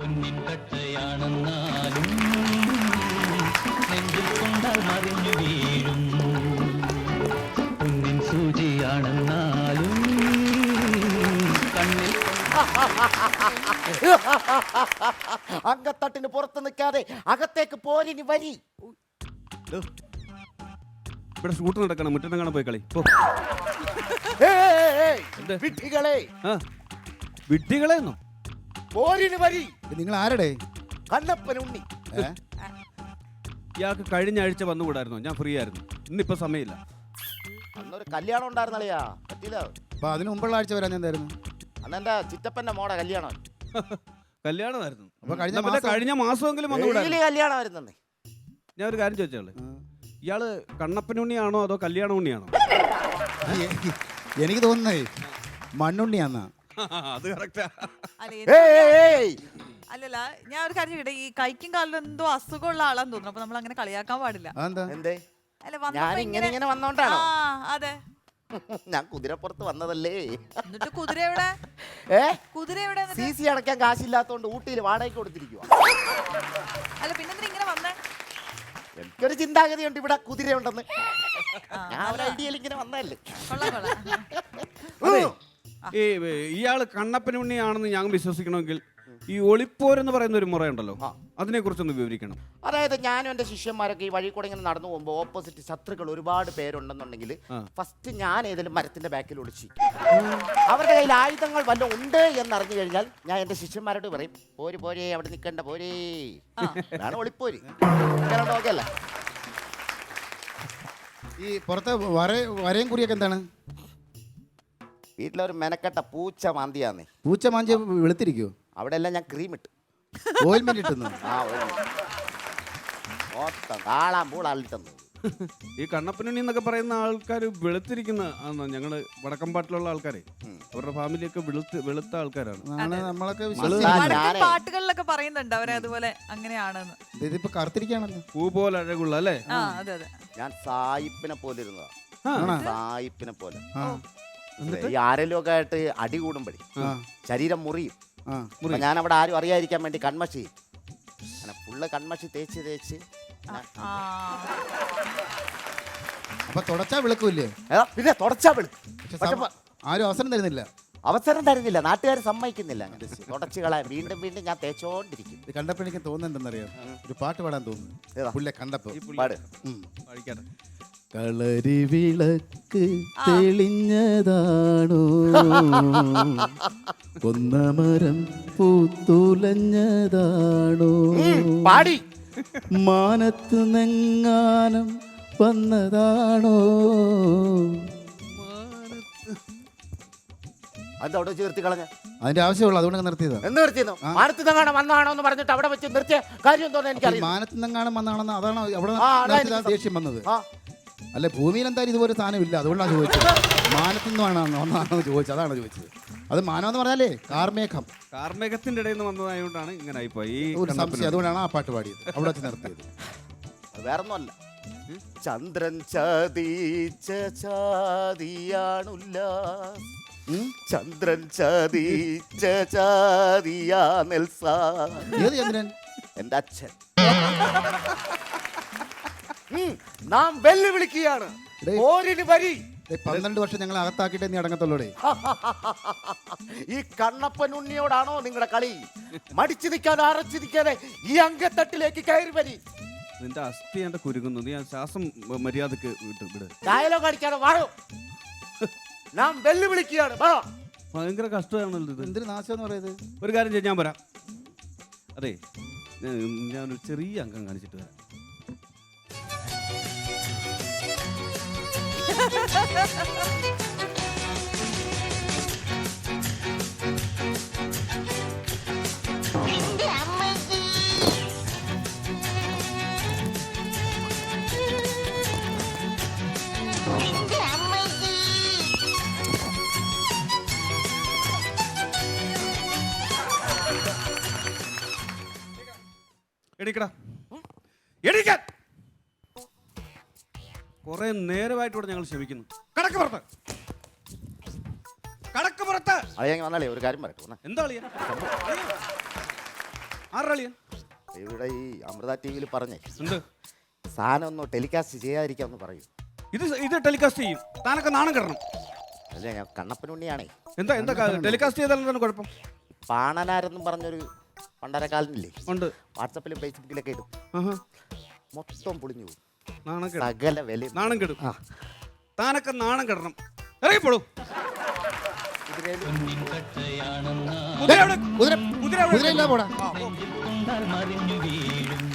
പൊന്നിൻ കട്ടയാണെന്നാലും നെഞ്ചിൽ കൊണ്ടാൽ മറിഞ്ഞു വീഴും. പൊന്നിൻ സൂചിയാണെന്നാലും കണ്ണിൽ അങ്കത്തട്ടിന് പുറത്ത് നിൽക്കാതെ അകത്തേക്ക് പോരിനി വരി. ഇവിടെ ഷൂട്ട് നടക്കണം, മുറ്റത്തെങ്ങാനും പോയി കളി. വിഡ്ഢികളെ, വിഡ്ഢികളെന്നോ? പോരിന് വരി. നിങ്ങൾ ആരുടെ? കണ്ണപ്പനുണ്ണി. ഇയാൾക്ക് കഴിഞ്ഞ ആഴ്ച വന്നുകൂടായിരുന്നോ? ഞാൻ ഫ്രീ ആയിരുന്നു, ഇന്നിപ്പോ സമയമില്ല. അന്നൊരു കല്യാണം ഉണ്ടായിരുന്നല്ലയാ, പറ്റില്ല. അപ്പൊ അതിന് മുമ്പുള്ള ആഴ്ച വരാൻ എന്തായിരുന്നു? അന്നെന്റെ ചിറ്റപ്പന്റെ മോടെ കല്യാണം. കല്യാണമായിരുന്നു. അപ്പൊ കഴിഞ്ഞ മാസമെങ്കിലും വന്നുകൂടായിരുന്നു. കല്യാണമായിരുന്നേ. ഞാൻ ഒരു കാര്യം ചോദിച്ചാളെ, ഇയാള് കണ്ണപ്പനുണ്ണിയാണോ അതോ കല്യാണ ഉണ്ണിയാണോ? എനിക്ക് തോന്നുന്നേ മണ്ണുണ്ണിയാന്നാ. അത് കറക്റ്റാ. അല്ലല്ല, ഞാൻ ഒരു കാര്യം ചോദിക്കട്ടെ, ഈ കൈക്കും കാലിലും എന്തോ അസുഖമുള്ള ആളാന്ന് തോന്നുന്നു. അപ്പൊ നമ്മൾ അങ്ങനെ കളിയാക്കാൻ പാടില്ല. എന്തേ? അല്ല, ഞാൻ ഇങ്ങനെ വന്നോണ്ടാണോ? അതെ, ഞാൻ കുതിരപ്പുറത്ത് വന്നതല്ലേ. എന്നിട്ട് കുതിര എവിടെ? കുതിര എവിടെ? CC അടയ്ക്കാൻ കാശില്ലാത്തോണ്ട് ഊട്ടിയിൽ വാടകയ്ക്ക് കൊടുത്തിരിക്കുക. അല്ല, പിന്നെ ഇങ്ങനെ വന്നേ? എനിക്കൊരു ചിന്താഗതിയുണ്ട്, ഇവിടെ കുതിരയുണ്ടെന്ന്. ഞാൻ ഒരു ഐഡിയയിൽ ഇങ്ങനെ വന്നതല്ലേ. ഇയാള് കണ്ണപ്പനുണ്ണിയാണെന്ന് ഞാൻ വിശ്വസിക്കണമെങ്കിൽ ഈ ഒളിപ്പോരെന്ന് പറയുന്ന ഒരു മുറയുണ്ടല്ലോ, അതിനെ കുറിച്ചൊന്ന് വിവരിക്കണം. അതായത് ഞാനും എൻ്റെ ശിഷ്യന്മാരൊക്കെ ഈ വഴി കൂടെ ഇങ്ങനെ നടന്നു പോകുമ്പോൾ ഓപ്പോസിറ്റ് ശത്രുക്കൾ ഒരുപാട് പേരുണ്ടെന്നുണ്ടെങ്കിൽ ഫസ്റ്റ് ഞാൻ ഏതെങ്കിലും മരത്തിന്റെ ബാക്കിൽ ഒളിച്ച് അവരുടെ കയ്യിൽ ആയുധങ്ങൾ വല്ലതും ഉണ്ട് എന്നറിഞ്ഞു കഴിഞ്ഞാൽ ഞാൻ എൻ്റെ ശിഷ്യന്മാരോട് പറയും, പോര് പോരേ, അവിടെ നിൽക്കണ്ട, പോരേ, അതാണ് ഒളിപ്പോര്. ഓക്കെ അല്ലേ? ഈ പുറത്തെ വരയും കുറിയൊക്കെ എന്താണ്? വീട്ടിലൊരു മെനക്കെട്ട പൂച്ച മാന്തിയാന്നേ. പൂച്ച മാഞ്ചി വെളുത്തിരിക്കുവോ? അവിടെ എല്ലാം ഞാൻ ക്രീം ഇട്ടു, ഓയിൽമെന്റ് ഇട്ടുന്നു. മൊത്തം കാളാൻ പൂളാളിട്ടെന്നു. ഈ കണ്ണപ്പനുണ്ണി എന്നൊക്കെ പറയുന്ന ആൾക്കാർ വെളുത്തിരിക്കുന്ന ഞങ്ങള് വടക്കമ്പാട്ടിലുള്ള ആൾക്കാരെ, അവരുടെ ഫാമിലിയൊക്കെ വെളുത്ത ആൾക്കാരാണ്. നമ്മളൊക്കെ പാട്ടുകളിലൊക്കെ പറയുന്നുണ്ട് അവരെ അതുപോലെ അങ്ങനെയാണെന്ന്. ഇതിപ്പോ കറുത്തിരിക്കുകയാണല്ലോ, പൂ പോലെ അഴകുള്ള അല്ലേ? അതെ അതെ, ഞാൻ സായിപ്പിനെ പോലെ ഇരുന്നതാ, സായിപ്പിനെ പോലെ. ഈ ആരെങ്കിലും ഒക്കെ ആയിട്ട് അടി കൂടുമ്പോഴേ ശരീരം മുറിയും. ഞാൻ അവിടെ ആരും അറിയാതിരിക്കാൻ വേണ്ടി കൺമഷി, അങ്ങനെ ഫുള്ള് കൺമഷി തേച്ച് അപ്പൊ തുടച്ചാ വിളക്കൂല്ലേ? പിന്നെ തുടച്ചാ വിളിക്കും. ആരും അവസരം തരുന്നില്ല. അവസരം തരുന്നില്ല, നാട്ടുകാർ സമ്മതിക്കുന്നില്ല. അങ്ങനെ തുടച്ചു കളയാൻ വീണ്ടും വീണ്ടും ഞാൻ തേച്ചോണ്ടിരിക്കും. ഇത് കണ്ടപ്പോ എനിക്ക് തോന്നുന്നുണ്ടെന്നറിയാം, ഒരു പാട്ട് പാടാൻ തോന്നുന്നു. പുള്ളിയെ കണ്ടപ്പോ പാട്. കളരി വിളക്ക് തെളിഞ്ഞതാണോ, കൊന്നമരം പൂത്തുലഞ്ഞതാണോ, പാടി മാനത്ത് നെങ്ങാനം വന്നതാണോ. അതവിടെ ചേർത്തി കളഞ്ഞ അതിന്റെ ആവശ്യമുള്ളൂ, അതുകൊണ്ട് നിർത്തിയതാ. എന്ന് നിർത്തിയെന്നു? മാനത്ത് നെങ്ങാണം വന്നാണോ എന്ന് പറഞ്ഞിട്ട് അവിടെ വെച്ച് നിർത്തിയ കാര്യം തോന്നുന്നു എനിക്കറിയാം. മാനത്ത് നെങ്ങാണം വന്നാണെന്ന് അതാണ് അവിടെ ദേഷ്യം വന്നത്. അല്ല, ഭൂമിയിൽ എന്തായാലും ഇതുപോലെ സാധനം ഇല്ല, അതുകൊണ്ടാണ് ചോദിച്ചത്. മാനത്തുനിന്നാണോ ഒന്നാണോ ചോദിച്ചത്, അതാണ് ചോദിച്ചത്. അത് മാനം എന്ന് പറഞ്ഞാലേ കാർമേഘത്തിന്റെ ഇടയിൽ നിന്ന് വന്നതായതുകൊണ്ടാണ് ഇങ്ങനെ ആയിപ്പോയി ഒരു സംശയം, അതുകൊണ്ടാണ് ആ പാട്ട് പാടിയത്, അവിടെ വെച്ച് നിർത്തിയത്. വേറൊന്നുമല്ല, ചന്ദ്രൻ ചതിച്ച ചാതിയാണുല്ല, ചന്ദ്രൻ ചതിച്ച ചാതിയാ നെൽസ. ഏത് ചന്ദ്രൻ? എന്റെ അച്ഛൻ. നാം വെല്ലുവിളിക്കുകയാണ്, പോരിന് വരി. 12 വർഷം ഞങ്ങൾ അകത്താക്കിയിട്ടേ നീ അടങ്ങത്തുള്ളൂടെ. ഈ കണ്ണപ്പനുണ്ണിയോടാണോ നിങ്ങളുടെ കളി? മടിച്ചു നിൽക്കാതെ അറച്ചു നിൽക്കാതെ ഈ അങ്കത്തട്ടിലേക്ക് കയറി വരി. നിന്റെ അസ്ഥി എന്റെ കുരുങ്ങുന്നു, നീ ആ ശ്വാസം മര്യാദക്ക് വിട്. ഡയലോഗ് അടിക്കാതെ വാഴോ. നാം വെല്ലുവിളിക്കുകയാണ്, ഭയങ്കര കഷ്ടമാണല്ലോ ഇത്. എന്തൊരു നാശം എന്ന് പറയുന്നത്. ഒരു കാര്യം ചെയ്യാൻ, ഞാൻ വരാം. അതെ, ഞാനൊരു ചെറിയ അംഗം കാണിച്ചിട്ട് വരാം. എണീക്കാൻ കുറെ നേരമായിട്ടൂടെ ഞങ്ങൾ ക്ഷമിക്കുന്നു. കടക്ക് പുറത്ത്. വന്നാലേ ഒരു കാര്യം പറയട്ടെ. എന്താ ആരളിയാ ഇവിടെ ഈ അമൃത ടി വിയിൽ പറഞ്ഞേ എന്ത് സാധനം ഒന്ന് ടെലികാസ്റ്റ് ചെയ്യാതിരിക്കാന്ന് പറയൂ. ഇത് ടെലികാസ്റ്റ് ചെയ്യും. താനൊക്കെ നാണം കിടണം. അല്ലേ ഞാൻ കണ്ണപ്പനുണ്ണിയാണേ. എന്താ ടെലികാസ്റ്റ് ചെയ്താൽ എന്താണ് കുഴപ്പം? പാണനാരെന്നും പറഞ്ഞൊരു പണ്ടരക്കാലനില്ലേ, ഉണ്ട്. വാട്സപ്പിലും ഫേസ്ബുക്കിലൊക്കെ ഇടും. മൊത്തം പൊളിഞ്ഞു പോകും. സകല വില നാണം കെടും. താനൊക്കെ നാണം കിടണം. ഇറങ്ങിപ്പോളൂ. പൊന്നിൻ കട്ടയാണെന്നാലും കുതിരയില്ല പോടാ. കൊണ്ടാൽ മറിഞ്ഞു വീഴും.